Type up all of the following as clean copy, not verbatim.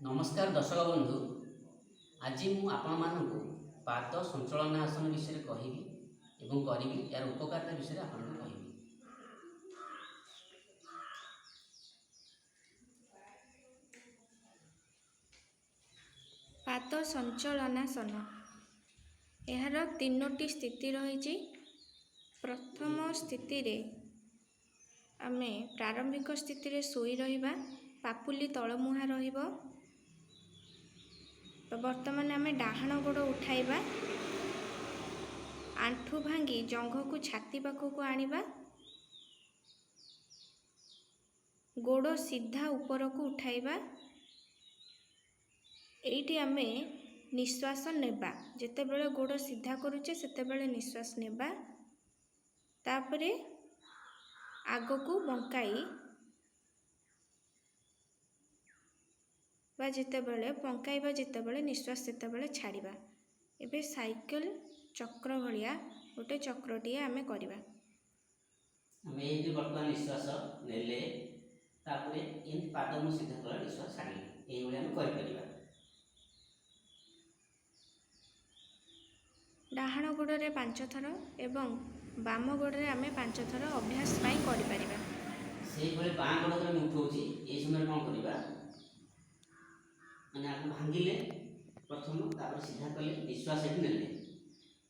नमस्कार दर्शक बंधु। आज मु आपण मानक पाद संचलन आसन विषय कहबी एवं करी यार उपकारिता विषय आपन कहबी। पाद संचलनासन यार तीनोटी स्थिति रही। प्रथम स्थिति रे आमे प्रारंभिक स्थिति रे सोई रहिबा, पापुली तलमुहा रहिबो। तो वर्तमान आमे डाहाण गोड़ उठाइबा, आंठू भांगी जंघ को छाती पाखक आनिबा, गोड़ सीधा ऊपर को उठाइबा। एइटी आमे निश्वास नेबा, जेते बेले गोड़ सीधा करूचे सेते बेले निश्वास नेबा। तापरे आगो को बंकाई बा जिते बेले निश्वास सेते बेले छाड़िबा। एबे साइकिल चक्र भलिया गोटे चक्रटी आमे करिबा। आमे एइटी वर्तमान निश्वास नेले तापरे इन पाद मु सीधा कर निश्वास छाड़िले एई भली आमे करि परिबा। डाहाण गोड़े 5 थर एवं बाम गोड़े आमे 5 थर अभ्यास पाई करि परिबा। सेई भली बाम गोड़ जब उठौची एई समय कोन करिबा माने आगु भांगिले प्रथम तापर सीधा कले निश्वास एठी नेले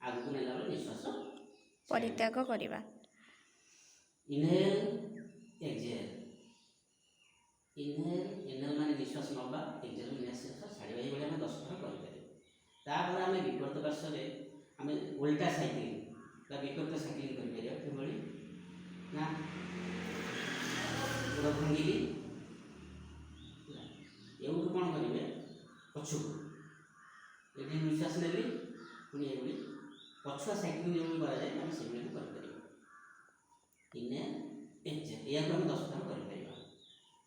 आगु को नेला बेले निश्वास परित्याग करिबा। इनहेल एक्सहेल, इनहेल माने निश्वास नबा, एक्सहेल माने निश्वास छाड़िबा। एई भली हम 10 थर करि परिबा। तापर आमे विपरीत पार्श्व रे आमे उल्टा साइक्लिंग बा विपरीत साइक्लिंग करि परिबा। के भली ना गोड़ भांगिली एवं कौन करेंगे पछु ये निश्वास नेली पुणी ये पछुआ साइक्लिंग जो करा जाए हम से कर परिबा। इने एक्सहेल या को हम 10 थर कर परिबा।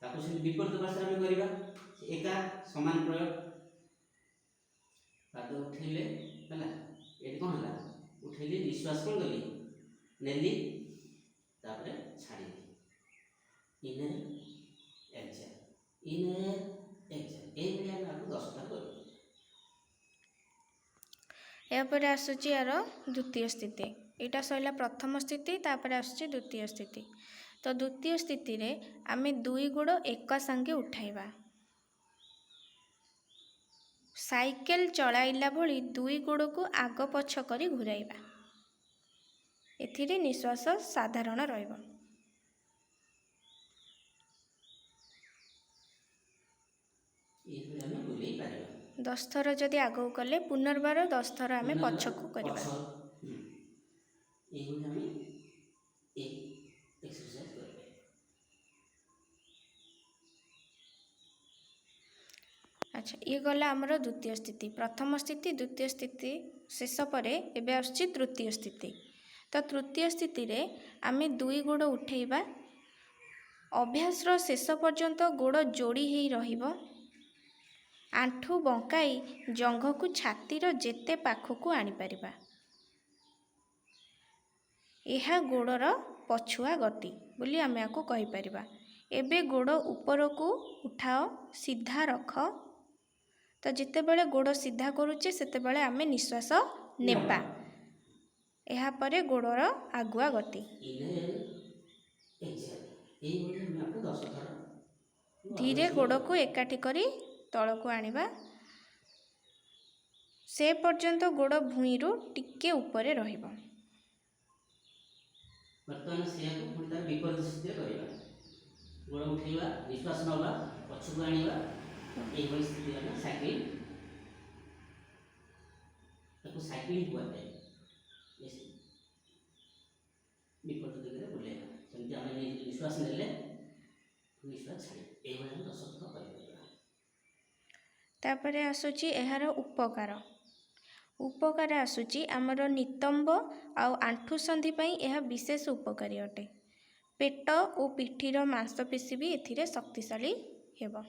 ताको से विपरीत पार्श्व में करबा एका समान प्रयोग। पाद उठेले हला एटी कोन हला उठेली निश्वास कोन गली नेली तापरे छाड़ीली इने एक्सहेल एई हम आपको 10 थर कर। यापर आसुची यार द्वितीय स्थिति। एटा सैला प्रथम स्थिति, तापर आसुची द्वितीय स्थिति। तो द्वितीय स्थिति रे आमे दुई गोड़ एक संगे उठाइबा। साइकिल चलाइला भली दुई गोड़ को आग पछ करी घुराइबा। एथिरे निश्वास साधारण रहइबो। ये हम बुलेई परिबा। 10 थर जदि आगो कले पुनर्बार 10 थर आमे पछकु करिबा। ये हम एक एक्सरसाइज करबे। अच्छा, ये गला हमर द्वितीय स्थिति। प्रथम स्थिति, द्वितीय स्थिति शेष परे एबे आसुची तृतीय स्थिति। तो तृतीय स्थिति रे आमे दुई गोड़ उठेइबा। अभ्यास रो शेष पर्यंत गोड़ जोड़ी हेई रहिबो। आंठू बंकाई जंघ को छाती रो जेते पाखकु आनी परिबा। एहा गोड़र पछुआ गति बोली आमे आको कहि परिबा। एबे गोड़ ऊपर को उठाओ, सीधा रख। तो जिते बेले गोड़ सीधा करूचे सेते बेले आमे निश्वास नेबा। एहा परे गोड़र आगुआ गति। धीरे गोड़ को एकाठी करी तल को आनिबा। से पर्यंत गोड़ भूईरु टिके ऊपर रहिबो। वर्तमान से को पुणी विपरीत स्थिति करिबा। गोड़ उठेबा, निश्वास नबा, पछुक आनिबा। एई भली स्थिति में साइकिल ताको साइकिलिंग हुआ है। विपरीत दिगरे बुलेबा। सेमति आमे निश्वास नेले निश्वास छाड़ी एई भली हम 10 थर करि परिबा। तापरे आसुची एहार उपकार। उपकार आसुची आमर नितंब आउ आंठू संधि पई एहा विशेष उपकारी अटे। पेट और पिठीर मांसपेशी भी एथिरे शक्तिशाली हेबो।